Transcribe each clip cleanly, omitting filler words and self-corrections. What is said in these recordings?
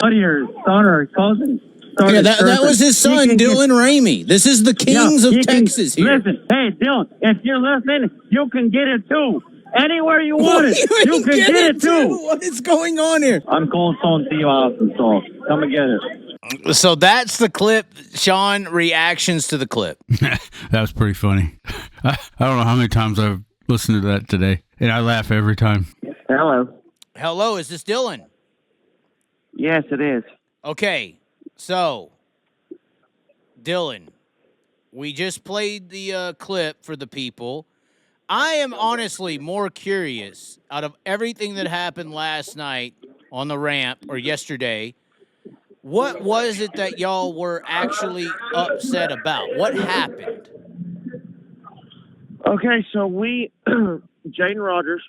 What are your son or cousin? Yeah, that was his son, Dylan Ramey. This is the Kings of Texas here. Listen, hey, Dylan, if you're listening, you can get it too. Anywhere you want it, you can get it too. What is going on here? I'm calling Stone Steve Austin, so come and get it. So that's the clip. Sean, reactions to the clip. That was pretty funny. I don't know how many times I've listened to that today, and I laugh every time. Hello. Hello, is this Dylan? Yes, it is. Okay, so, Dylan, we just played the clip for the people. I am honestly more curious, out of everything that happened last night on the ramp, or yesterday, what was it that y'all were actually upset about? What happened? Okay, so we, Jaden Rogers,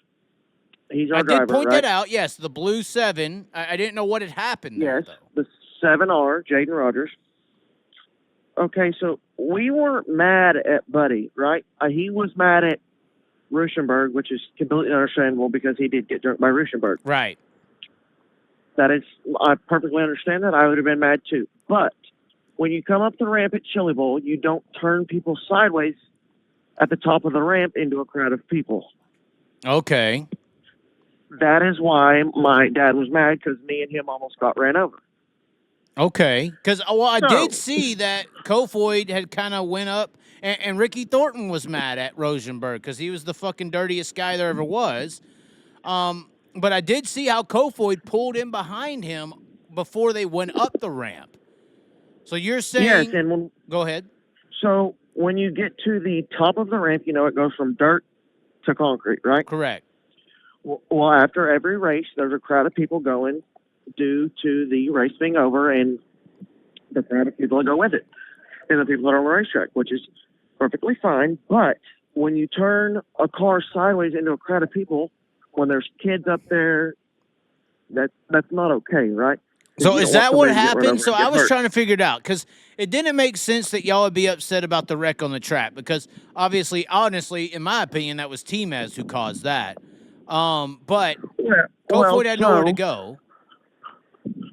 he's our driver, I did point right? that out, yes, the blue 7. I didn't know what had happened there, Yes, though. the 7R, Jaden Rogers. Okay, so we weren't mad at Buddy, right? He was mad at Ruschenberg, which is completely understandable because he did get drunk by Ruschenberg. Right. That is, I perfectly understand that. I would have been mad too. But when you come up the ramp at Chili Bowl, you don't turn people sideways at the top of the ramp into a crowd of people. Okay. That is why my dad was mad, because me and him almost got ran over. Okay. Because, I did see that Kofoid had kind of went up, and Ricky Thornton was mad at Rosenberg because he was the fucking dirtiest guy there ever was. But I did see how Kofoid pulled in behind him before they went up the ramp. So you're saying... Yes, and go ahead. So when you get to the top of the ramp, it goes from dirt to concrete, right? Correct. Well, after every race, there's a crowd of people going due to the race being over, and the crowd of people that go with it, and the people that are on the racetrack, which is perfectly fine. But when you turn a car sideways into a crowd of people, when there's kids up there, that's not okay, right? So is that what happened? So I was trying to figure it out, because it didn't make sense that y'all would be upset about the wreck on the track, because honestly, in my opinion, that was T-Mez who caused that. But Kofoid had nowhere to go.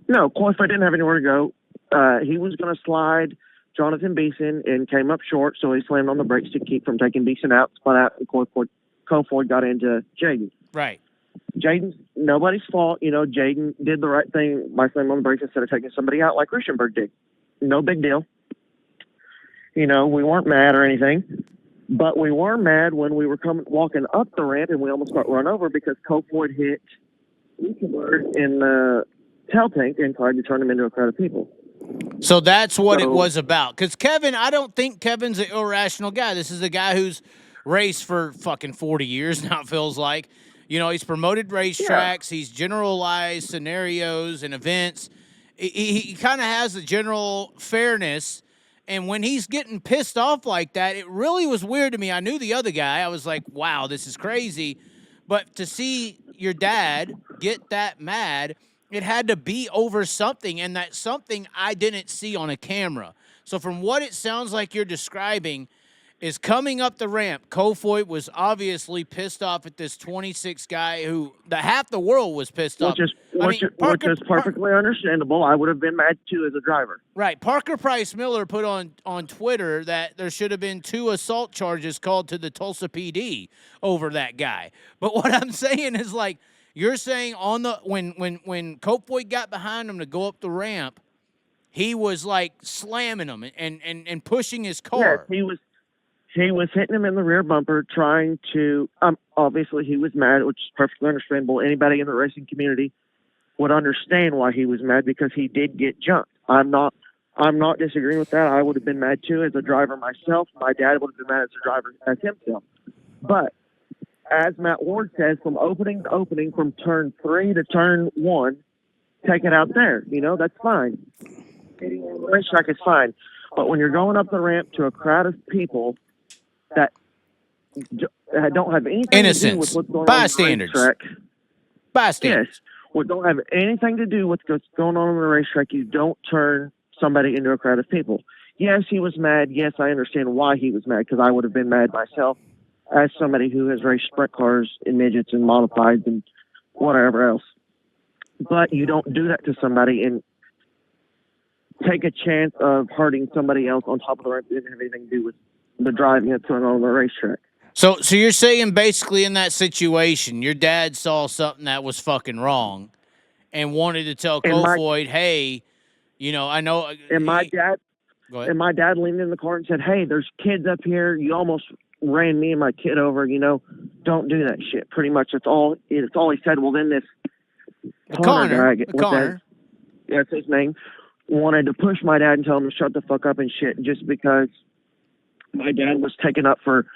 No, Kofoid didn't have anywhere to go. He was going to slide Jonathan Beeson and came up short, so he slammed on the brakes to keep from taking Beeson out, spun out, and Kofoid got into Jaden. Right. Jaden's nobody's fault. Jaden did the right thing by slamming on the brakes instead of taking somebody out like Ruschenberg did. No big deal. We weren't mad or anything. But we were mad when we were walking up the ramp and we almost got run over because Kofoid hit Ruschenberg in the tail tank and tried to turn him into a crowd of people. So that's what it was about. Because Kevin, I don't think Kevin's an irrational guy. This is a guy who's raced for fucking 40 years now, it feels like. He's promoted racetracks. Yeah. He's generalized scenarios and events. He kind of has a general fairness. And when he's getting pissed off like that, it really was weird to me. I knew the other guy. I was like, wow, this is crazy. But to see your dad get that mad, it had to be over something, and that something I didn't see on a camera. So from what it sounds like you're describing is coming up the ramp, Kofoid was obviously pissed off at this 26 guy who half the world was pissed off. Which is perfectly understandable. I would have been mad too as a driver. Right. Parker Price Miller put on Twitter that there should have been 2 assault charges called to the Tulsa PD over that guy. But what I'm saying is, like, you're saying on the when Kofoid got behind him to go up the ramp, he was like slamming him and pushing his car. Yes, he was hitting him in the rear bumper, trying to, obviously he was mad, which is perfectly understandable. Anybody in the racing community would understand why he was mad, because he did get jumped. I'm not disagreeing with that. I would have been mad too as a driver myself. My dad would have been mad as a driver as himself. But as Matt Ward says, from opening to opening, from turn 3 to turn 1, take it out there. That's fine. Hitting on the racetrack is fine. But when you're going up the ramp to a crowd of people that don't have anything to do with what's going on the racetrack. Bystanders. Yes. What don't have anything to do with what's going on the racetrack, you don't turn somebody into a crowd of people. Yes, he was mad. Yes, I understand why he was mad, because I would have been mad myself as somebody who has raced sprint cars and midgets and modifieds and whatever else. but you don't do that to somebody and take a chance of hurting somebody else on top of the ramp that didn't have anything to do with the driving that's going on the racetrack. So you're saying basically in that situation, your dad saw something that was fucking wrong and wanted to tell Kofoid, hey, you know, I know. And my dad, go ahead. And my dad leaned in the car and said, hey, there's kids up here. You almost ran me and my kid over, you know, don't do that shit. Pretty much it's all he said. Well, then this Connor, that's his name, wanted to push my dad and tell him to shut the fuck up and shit just because my dad was taken up for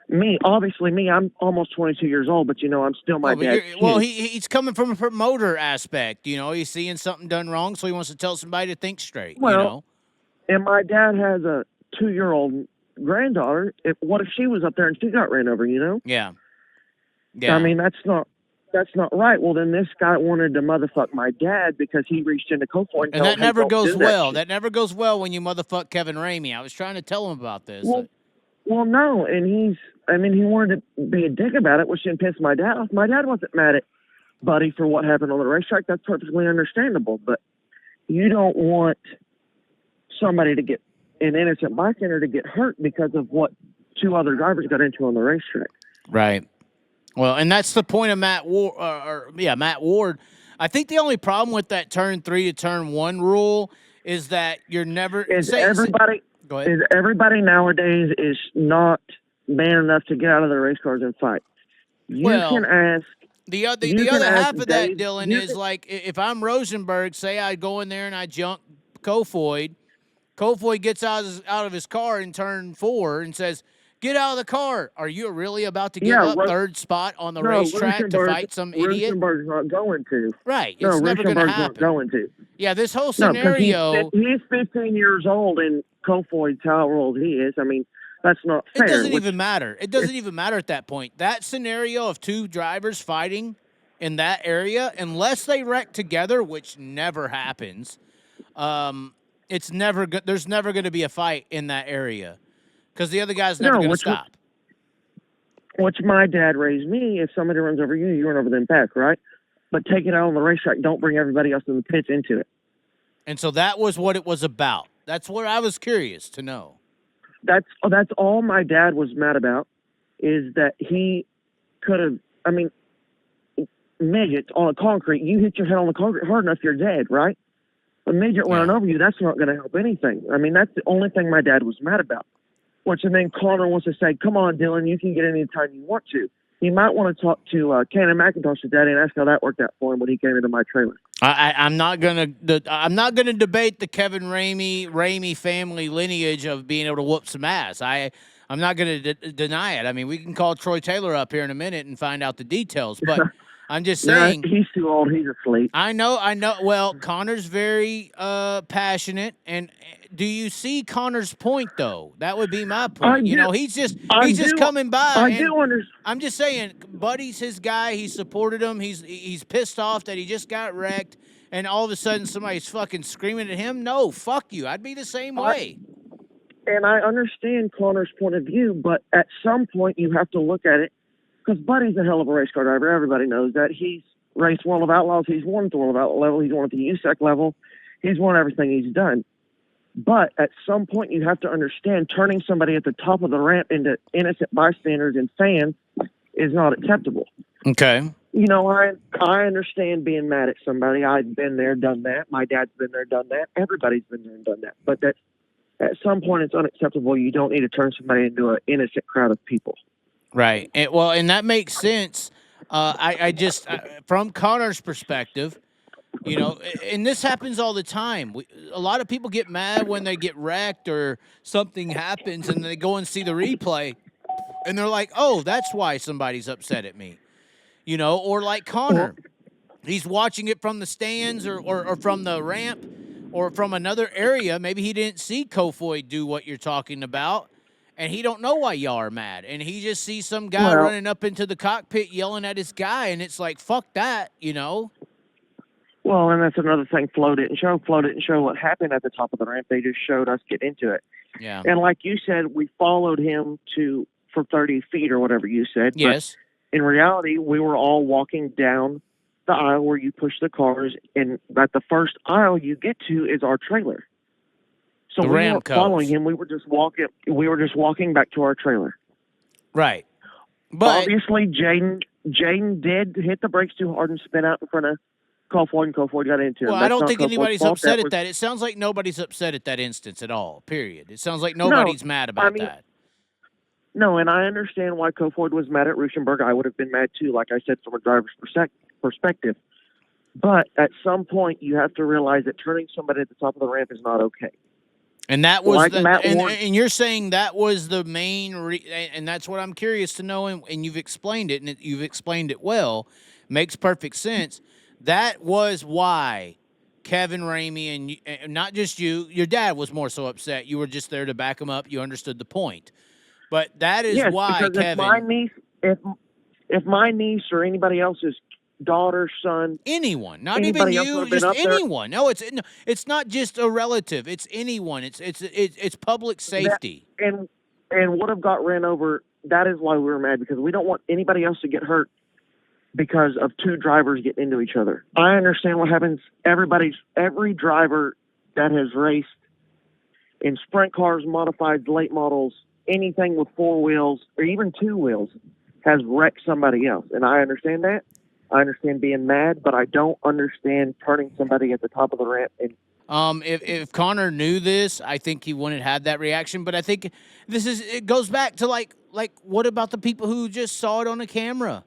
me. Obviously, I'm almost 22 years old, but, you know, I'm still my dad's kid. Well, he's coming from a promoter aspect. You know, he's seeing something done wrong, so he wants to tell somebody to think straight, well, you know? And my dad has a 2-year-old granddaughter. What if she was up there and she got ran over, you know? Yeah. I mean, that's not right. Well, then this guy wanted to motherfuck my dad because he reached into Kofoid and that never goes well. That never goes well when you motherfuck Kevin Ramey. I was trying to tell him about this. Well, no, and he wanted to be a dick about it, which didn't piss my dad off. My dad wasn't mad at Buddy for what happened on the racetrack. That's perfectly understandable, but you don't want somebody to get an innocent bystander to get hurt because of what 2 other drivers got into on the racetrack. Right. Well, and that's the point of Matt Ward. Matt Ward. I think the only problem with that turn 3 to turn 1 rule is that you're never. Everybody nowadays is not man enough to get out of their race cars and fight. You can ask. The other half of that, Dylan, is like if I'm Rosenberg, say I go in there and I jump Kofoid. Kofoid gets out of his car in turn 4 and says, get out of the car. Are you really about to give up third spot on the racetrack to fight some idiot? Rosenberg's not going to. Right. It's never going to happen. Not going to. Yeah, this whole scenario. He's 15 years old, and Kofoid's how old he is. I mean, that's not fair. It doesn't even matter. It doesn't even matter at that point. That scenario of 2 drivers fighting in that area, unless they wreck together, which never happens, it's never good. There's never going to be a fight in that area because the other guy's never going to stop. Which my dad raised me. If somebody runs over you, you run over them back, right? But take it out on the racetrack. Don't bring everybody else in the pits into it. And so that was what it was about. That's what I was curious to know. That's all my dad was mad about, is that he could have. I mean, midget on a concrete. You hit your head on the concrete hard enough, you're dead, right? A midget running over you, that's not going to help anything. I mean, that's the only thing my dad was mad about. And then Connor wants to say, come on, Dylan, you can get any time you want to. He might want to talk to Cannon McIntosh's daddy and ask how that worked out for him when he came into my trailer. I'm not gonna debate the Kevin Ramey family lineage of being able to whoop some ass. I'm not gonna deny it. I mean, we can call Troy Taylor up here in a minute and find out the details, but I'm just saying. He's too old. He's asleep. I know. Well, Connor's very passionate. And do you see Connor's point, though? That would be my point. He's just coming by. I do understand. I'm just saying, Buddy's his guy. He supported him. He's pissed off that he just got wrecked. And all of a sudden, somebody's fucking screaming at him. No, fuck you. I'd be the same way. And I understand Connor's point of view, but at some point you have to look at it. Because Buddy's a hell of a race car driver. Everybody knows that. He's raced World of Outlaws. He's won at the World of Outlaw level. He's won at the USAC level. He's won everything he's done. But at some point, you have to understand turning somebody at the top of the ramp into innocent bystanders and fans is not acceptable. Okay. I understand being mad at somebody. I've been there, done that. My dad's been there, done that. Everybody's been there and done that. But at some point, it's unacceptable. You don't need to turn somebody into an innocent crowd of people. Right. And that makes sense. I just, from Connor's perspective, and this happens all the time. A lot of people get mad when they get wrecked or something happens and they go and see the replay and they're like, oh, that's why somebody's upset at me. Or like Connor, he's watching it from the stands or from the ramp or from another area. Maybe he didn't see Kofoid do what you're talking about. And he don't know why y'all are mad. And he just sees some guy running up into the cockpit yelling at his guy. And it's like, fuck that, Well, and that's another thing Flo didn't show. Flo didn't show what happened at the top of the ramp. They just showed us get into it. Yeah. And like you said, we followed him for 30 feet or whatever you said. Yes. But in reality, we were all walking down the the aisle where you push the cars, and at the first aisle you get to is our trailer. So The we weren't Ramcos. following him. We were just walking. We were just walking back to our trailer. Right. But obviously, Jaden did hit the brakes too hard and spin out in front of Kofoid, and Kofoid got into him. well, I That's don't not think Kofoid's anybody's fault. upset That at was- that. It sounds like nobody's upset at that instance at all. Period. It sounds like nobody's mad about that. No, and I understand why Kofoid was mad at Ruschenberg. I would have been mad too, like I said, from a driver's perspective. But at some point, you have to realize that turning somebody at the top of the ramp is not okay. And that was Like Matt and, Ward- and you're saying that was the main and that's what I'm curious to know, and you've explained it, and you've explained it well. Makes perfect sense. That was why Kevin Ramey and not just you, your dad was more so upset. You were just there to back him up. You understood the point. But that is yes, why because Kevin, if my niece or anybody else's daughter, son, anyone, not even anybody else you, would've been just up there- anyone. No, it's not just a relative. It's anyone. It's public safety. and would have got ran over. That is why we were mad, because we don't want anybody else to get hurt because of two drivers getting into each other. I understand what happens. Every driver that has raced in sprint cars, modified, late models, anything with four wheels or even two wheels has wrecked somebody else. And I understand that. I understand being mad, but I don't understand turning somebody at the top of the ramp. And If Connor knew this, I think he wouldn't have had that reaction. But I think it goes back to like what about the people who just saw it on the camera?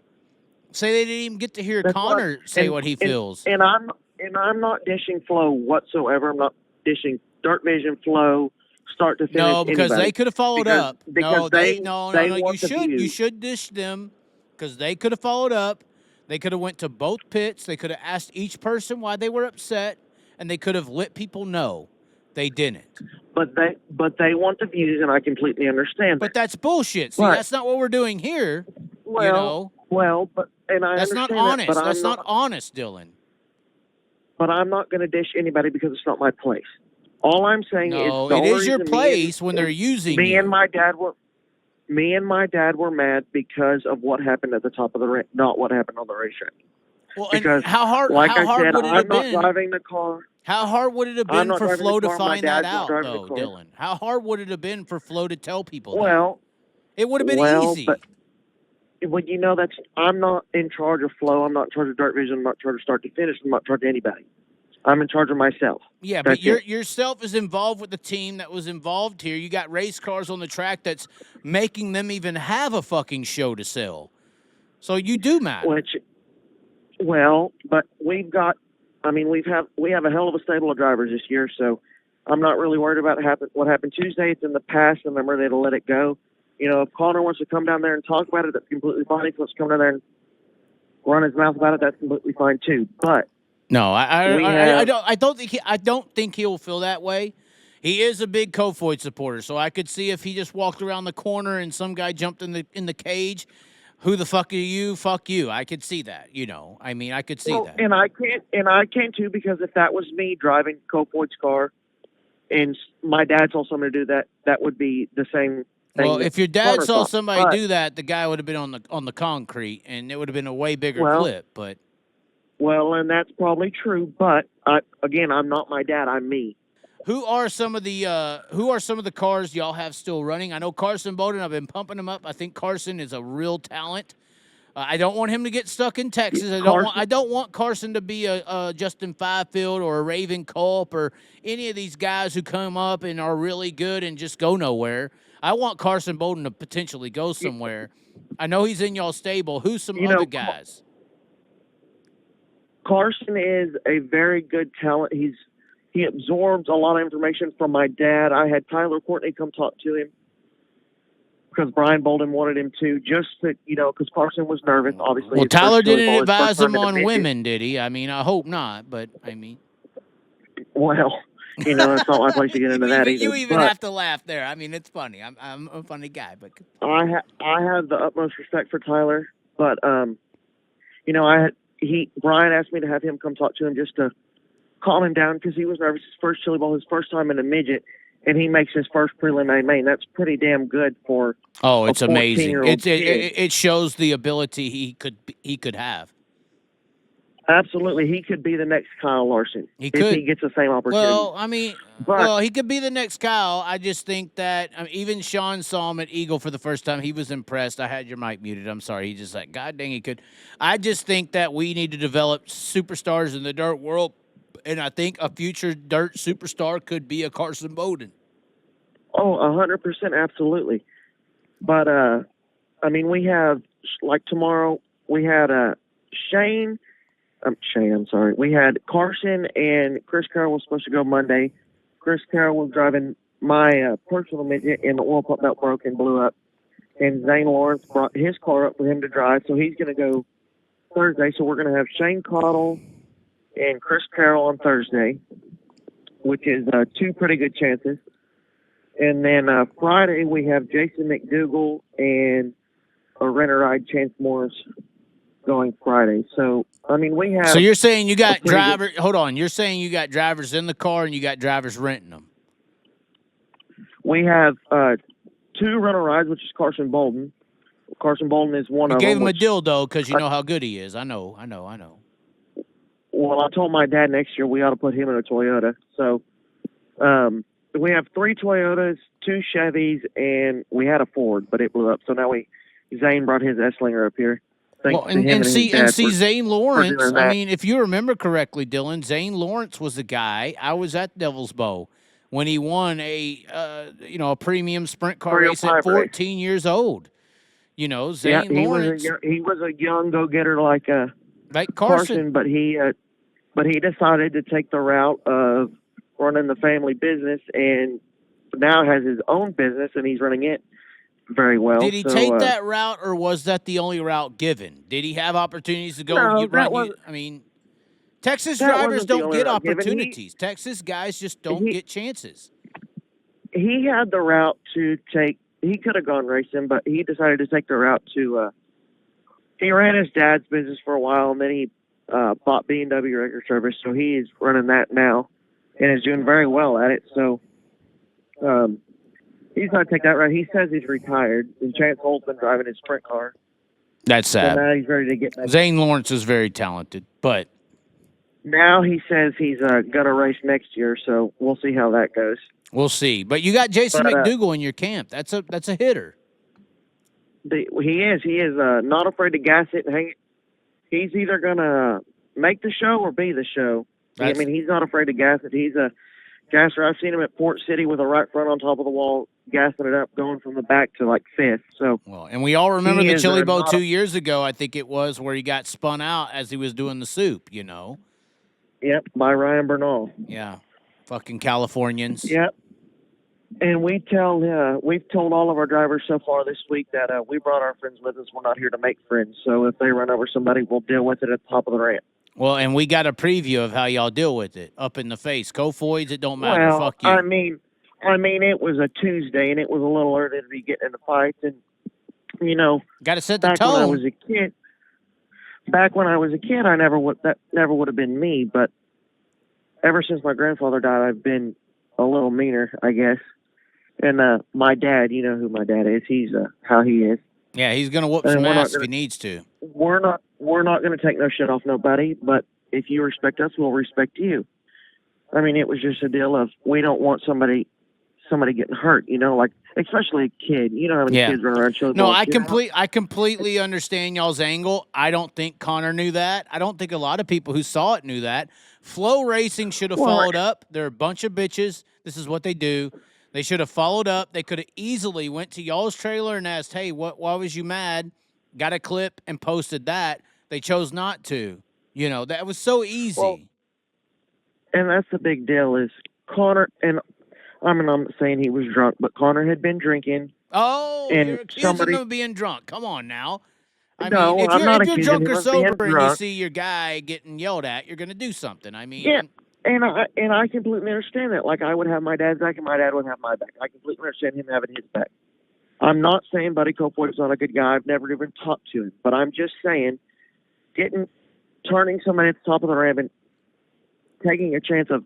Say they didn't even get to hear Connor say what he feels. And I'm not dishing Flow whatsoever. I'm not dishing Dirt Vision, Flow, start to finish. No, because anybody. they could have followed up. Because No. want the You views. should dish them because they could have followed up. They could have went to both pits. They could have asked each person why they were upset, and they could have let people know. They didn't. But they want the views, and I completely understand. But that's bullshit. See, Right. that's not what we're doing here. Well, but I that's not understand honest. that, but That's I'm not honest, Dylan. But I'm not going to dish anybody because it's not my place. All I'm saying No, is the it only is your reason place when they're using me you. and my dad were mad because of what happened at the top of the ramp, not what happened on the racetrack. Well, Because, and how hard? like how I hard said, would it I'm have not been? driving the car. How hard would it have I'm been not for driving Flo the to car. My find that dad's out, driving though, the car. Dylan? How hard would it have been for Flo to tell people that? Well, It would have been easy. But I'm not in charge of Flow. I'm not in charge of Dirt Vision. I'm not in charge of start to finish. I'm not in charge of anybody. I'm in charge of myself. Yeah, That's but yourself is involved with the team that was involved here. You got race cars on the track that's making them even have a fucking show to sell. So you do matter. But we have a hell of a stable of drivers this year, so I'm not really worried about what happened Tuesday. It's in the past, and I'm ready to let it go. You know, if Connor wants to come down there and talk about it, that's completely fine. If he wants to come down there and run his mouth about it, that's completely fine too. But no, I don't think he'll feel that way. He is a big Kofoid supporter, so I could see if he just walked around the corner and some guy jumped in the cage. Who the fuck are you? Fuck you. I could see that. I could see that. And I can't too, because if that was me driving Kofoid's car, and my dad saw somebody do that, that would be the same thing. Well, if your dad Connor saw thought. somebody do that, the guy would have been on the concrete, and it would have been a way bigger clip. But and that's probably true. But I'm not my dad. I'm me. Who are some of the cars y'all have still running? I know Carson Bowden. I've been pumping him up. I think Carson is a real talent. I don't want him to get stuck in Texas. I don't want Carson to be a Justin Fifield or a Raven Culp or any of these guys who come up and are really good and just go nowhere. I want Carson Bowden to potentially go somewhere. I know he's in y'all's stable. Who's some other guys? Carson is a very good talent. He absorbs a lot of information from my dad. I had Tyler Courtney come talk to him because Brian Bolden wanted him to, just to, because Carson was nervous, obviously. Well, Tyler didn't advise him on women, did he? I mean, I hope not, but I mean. Well, it's not my place to get into that either. You even have to laugh there. I mean, it's funny. I'm a funny guy, but I have the utmost respect for Tyler, but Brian asked me to have him come talk to him just to calm him down because he was nervous. His first Chili Bowl, his first time in a midget, and he makes his first prelim main. That's pretty damn good for. Oh, it's amazing! It shows the ability he could have. Absolutely, he could be the next Kyle Larson He if could. he gets the same opportunity. Well, I mean, he could be the next Kyle. I just think that even Sean saw him at Eagle for the first time. He was impressed. I had your mic muted. I'm sorry. He just like, God dang, he could. I just think that we need to develop superstars in the dirt world, and I think a future dirt superstar could be a Carson Bowden. Oh, 100%, absolutely. But I mean, we have like tomorrow. We had Shane. I'm sorry. We had Carson and Chris Carroll was supposed to go Monday. Chris Carroll was driving my personal midget, and the oil pump belt broke and blew up. And Zane Lawrence brought his car up for him to drive, so he's going to go Thursday. So we're going to have Shane Cottle and Chris Carroll on Thursday, which is two pretty good chances. And then Friday we have Jason McDougal and a rent-a-ride Chance Morris going Friday. So, I mean, we have... So you're saying you got drivers... Hold on. You're saying you got drivers in the car and you got drivers renting them. We have two rent-a-rides, which is Carson Bolden. Carson Bolden is one of them. You gave him a dildo because you know how good he is. I know. Well, I told my dad next year we ought to put him in a Toyota. So, we have three Toyotas, two Chevys, and we had a Ford, but it blew up. So now Zane brought his S-Slinger up here. Well, and see Zane Lawrence. I mean, if you remember correctly, Dylan, Zane Lawrence was the guy. I was at Devil's Bow when he won a premium sprint car race at 14 years old. You know, Zane Lawrence. He was a young go-getter like Carson, but he decided to take the route of running the family business, and now has his own business, and he's running it very well. Did he take that route, or was that the only route given? Did he have opportunities to go? I mean, Texas drivers don't get opportunities. Texas guys just don't get chances. He had the route to take. He could have gone racing, but he decided to take the route to. He ran his dad's business for a while, and then he bought B&W Regular Service, so he's running that now, and is doing very well at it. So. He's going to take that route. He says he's retired, and Chance Holt's been driving his sprint car. That's sad. So now he's ready to get back. Zane Lawrence is very talented, but now he says he's going to race next year, so we'll see how that goes. We'll see. But you got Jason McDougal in your camp. That's a hitter. He is not afraid to gas it and hang it. He's either going to make the show or be the show. I mean, he's not afraid to gas it. He's a gasser. I've seen him at Port City with a right front on top of the wall, gassing it up, going from the back to like fifth. So, well, and we all remember the Chili Bowl 2 years ago, I think it was, where he got spun out as he was doing the soup, you know. Yep, by Ryan Bernal. Yeah, fucking Californians. Yep. And we've told all of our drivers so far this week that we brought our friends with us. We're not here to make friends. So if they run over somebody, we'll deal with it at the top of the ramp. Well, and we got a preview of how y'all deal with it. Up in the face. Kofoids, it don't matter. Well, fuck you. I mean, it was a Tuesday, and it was a little early to be getting into fights. And, you know, got to set the tone. Back when I was a kid, that never would have been me. But ever since my grandfather died, I've been a little meaner, I guess. And my dad, you know who my dad is. He's how he is. Yeah, he's going to whoop some ass if he needs to. We're not going to take no shit off nobody, but if you respect us, we'll respect you. I mean, it was just a deal of we don't want somebody getting hurt, you know, like especially a kid. You know how many kids run around showing. No, I completely understand y'all's angle. I don't think Connor knew that. I don't think a lot of people who saw it knew that. Flow Racing should have followed up. They're a bunch of bitches. This is what they do. They should have followed up. They could have easily went to y'all's trailer and asked, hey, why was you mad? Got a clip and posted that. They chose not to. You know, that was so easy. Well, and that's the big deal is Connor, and I'm not saying he was drunk, but Connor had been drinking. Oh, you're accusing him of being drunk. Come on now. I mean, if you're drunk or sober and you see your guy getting yelled at, you're going to do something. I mean, yeah. And I completely understand that. Like, I would have my dad's back and my dad would have my back. I completely understand him having his back. I'm not saying Buddy Kofoid is not a good guy. I've never even talked to him. But I'm just saying, turning somebody at the top of the ramp and taking a chance of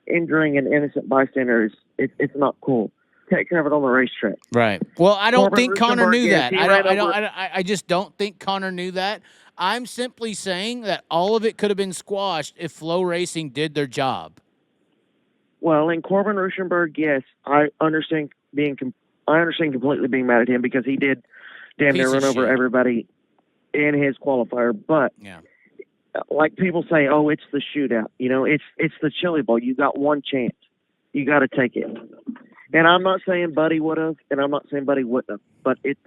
injuring an innocent bystander it's not cool. Take care of it on the racetrack. Right. Well, I don't think Connor knew that. I just don't think Connor knew that. I'm simply saying that all of it could have been squashed if Flow Racing did their job. Well, in Corbin Ruschenberg, yes, I understand completely being mad at him because he did damn near run over everybody in his qualifier. But like people say, oh, it's the shootout. You know, it's the Chili Bowl. You got one chance. You got to take it. And I'm not saying Buddy would have, and I'm not saying Buddy wouldn't have, but it's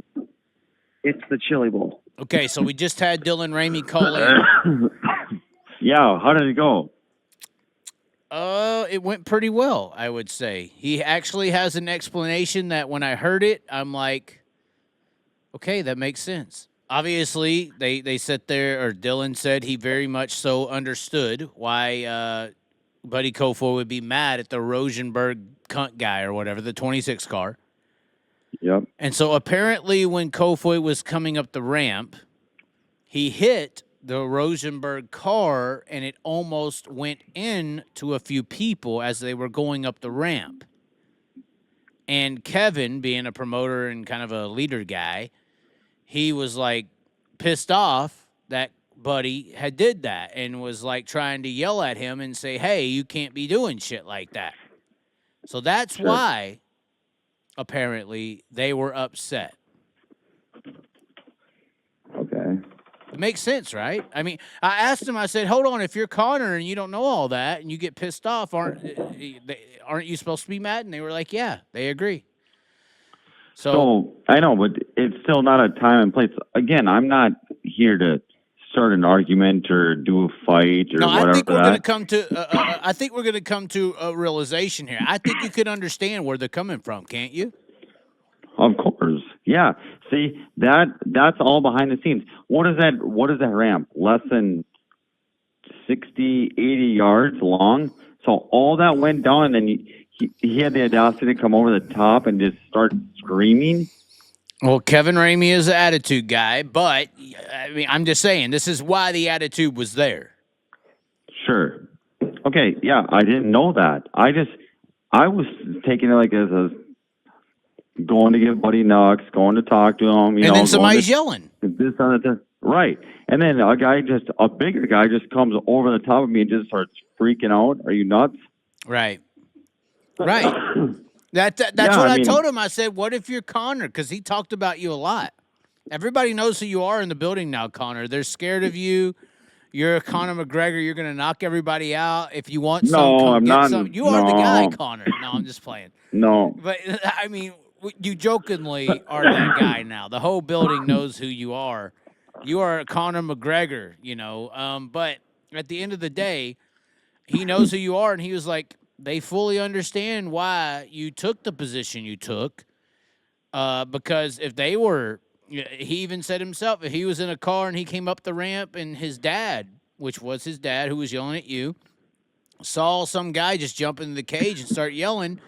the Chili Bowl. Okay, so we just had Dylan Ramey call in. Yeah, how did it go? It went pretty well, I would say. He actually has an explanation that when I heard it, I'm like, okay, that makes sense. Obviously, they sat there, or Dylan said he very much so understood why Buddy Kofoid would be mad at the Rosenberg cunt guy or whatever, the 26 car. Yep. And so apparently when Kofoid was coming up the ramp, he hit the Rosenberg car and it almost went into a few people as they were going up the ramp. And Kevin, being a promoter and kind of a leader guy, he was like pissed off that Buddy had did that and was like trying to yell at him and say, hey, you can't be doing shit like that. So that's why apparently they were upset. Okay. It makes sense, right? I mean, I asked him, I said, hold on, if you're Connor and you don't know all that and you get pissed off, aren't you supposed to be mad? And they were like, yeah, they agree. So I know, but it's still not a time and place. Again, I'm not here to start an argument or do a fight or whatever. I think we're going to come to. I think we're going to come to a realization here. I think you can understand where they're coming from, can't you? Of course, yeah. See, that's all behind the scenes. What is that ramp? Less than 60, 80 yards long. So all that went down, and then he had the audacity to come over the top and just start screaming. Well, Kevin Ramey is an attitude guy, but I mean, I'm just saying this is why the attitude was there. Sure. Okay. Yeah, I didn't know that. I was taking it like as a going to give Buddy knocks, going to talk to him. And then somebody's yelling. This on the right, and then a bigger guy just comes over the top of me and just starts freaking out. Are you nuts? Right. Right. That's what I told him. I said, what if you're Connor? Because he talked about you a lot. Everybody knows who you are in the building now, Connor. They're scared of you. You're a Conor McGregor. You're going to knock everybody out. If you want some, come get some. You are the guy, Connor. No, I'm just playing. No. But, I mean, you jokingly are that guy now. The whole building knows who you are. You are Conor McGregor, you know. But at the end of the day, he knows who you are, and he was like, they fully understand why you took the position you took, because if they were, he even said himself, if he was in a car and he came up the ramp and his dad, which was his dad who was yelling at you, saw some guy just jump into the cage and start yelling,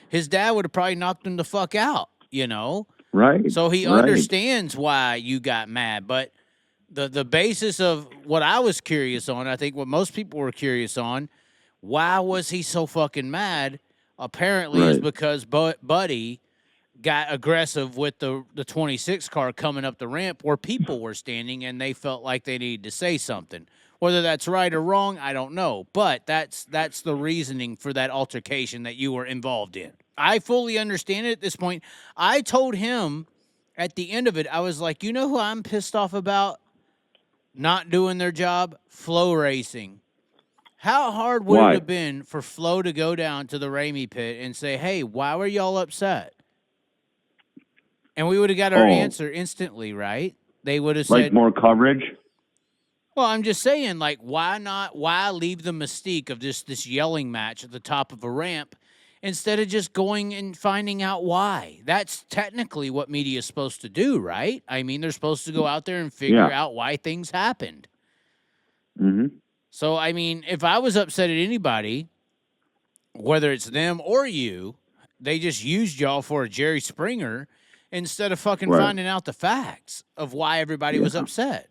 his dad would have probably knocked him the fuck out, you know? Right. So he understands why you got mad. But the basis of what I was curious on, I think what most people were curious on, why was he so fucking mad? Apparently is because Buddy got aggressive with the 26 car coming up the ramp where people were standing and they felt like they needed to say something. Whether that's right or wrong, I don't know. But that's the reasoning for that altercation that you were involved in. I fully understand it at this point. I told him at the end of it, I was like, you know who I'm pissed off about not doing their job? Flow Racing. How hard would it have been for Flo to go down to the Ramey pit and say, hey, why were y'all upset? And we would have got our answer instantly, right? They would have said... Like more coverage? Well, I'm just saying, like, why leave the mystique of this yelling match at the top of a ramp instead of just going and finding out why? That's technically what media is supposed to do, right? I mean, they're supposed to go out there and figure out why things happened. Mm-hmm. So, I mean, if I was upset at anybody, whether it's them or you, they just used y'all for a Jerry Springer instead of fucking finding out the facts of why everybody was upset.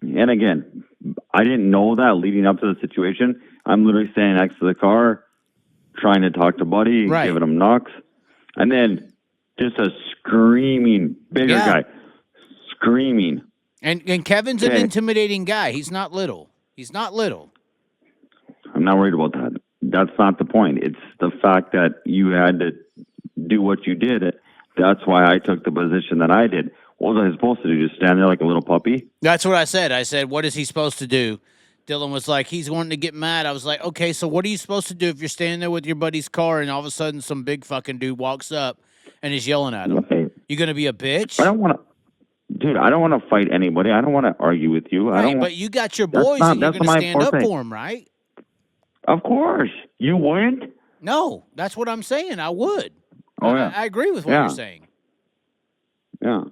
And again, I didn't know that leading up to the situation. I'm literally standing next to the car, trying to talk to Buddy, giving him knocks. And then just a screaming, bigger guy, screaming. And Kevin's an intimidating guy. He's not little. He's not little. I'm not worried about that. That's not the point. It's the fact that you had to do what you did. That's why I took the position that I did. What was I supposed to do? Just stand there like a little puppy? That's what I said. I said, what is he supposed to do? Dylan was like, he's wanting to get mad. I was like, okay, so what are you supposed to do if you're standing there with your buddy's car and all of a sudden some big fucking dude walks up and is yelling at him? Right. You going to be a bitch? I don't want to. Dude, I don't want to fight anybody. I don't want to argue with you. Right, I don't. But you got your boys and you're going to stand up for them, right? Of course. You wouldn't? No, that's what I'm saying. I would. Oh, yeah. I agree with what you're saying. Yeah.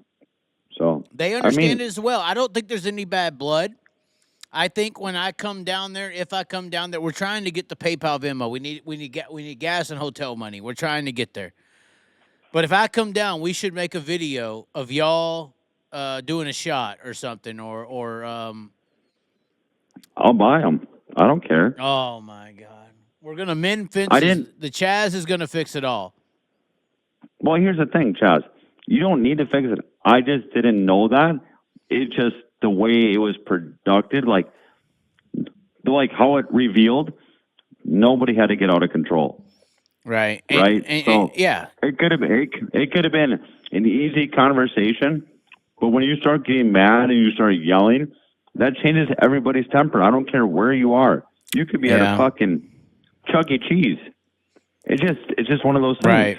So they understand it as well. I don't think there's any bad blood. I think when I come down there, if I come down there, we're trying to get the PayPal Venmo. We need gas and hotel money. We're trying to get there. But if I come down, we should make a video of y'all doing a shot or something, or I'll buy them. I don't care. Oh my God, we're gonna mend fences. The Chaz is gonna fix it all. Well, here's the thing, Chaz. You don't need to fix it. I just didn't know that. It just the way it was produced, like how it revealed, nobody had to get out of control. Right. Right. And, yeah. It could have been an easy conversation, but when you start getting mad and you start yelling, that changes everybody's temper. I don't care where you are. You could be at a fucking Chuck E. Cheese. It's just one of those things. Right.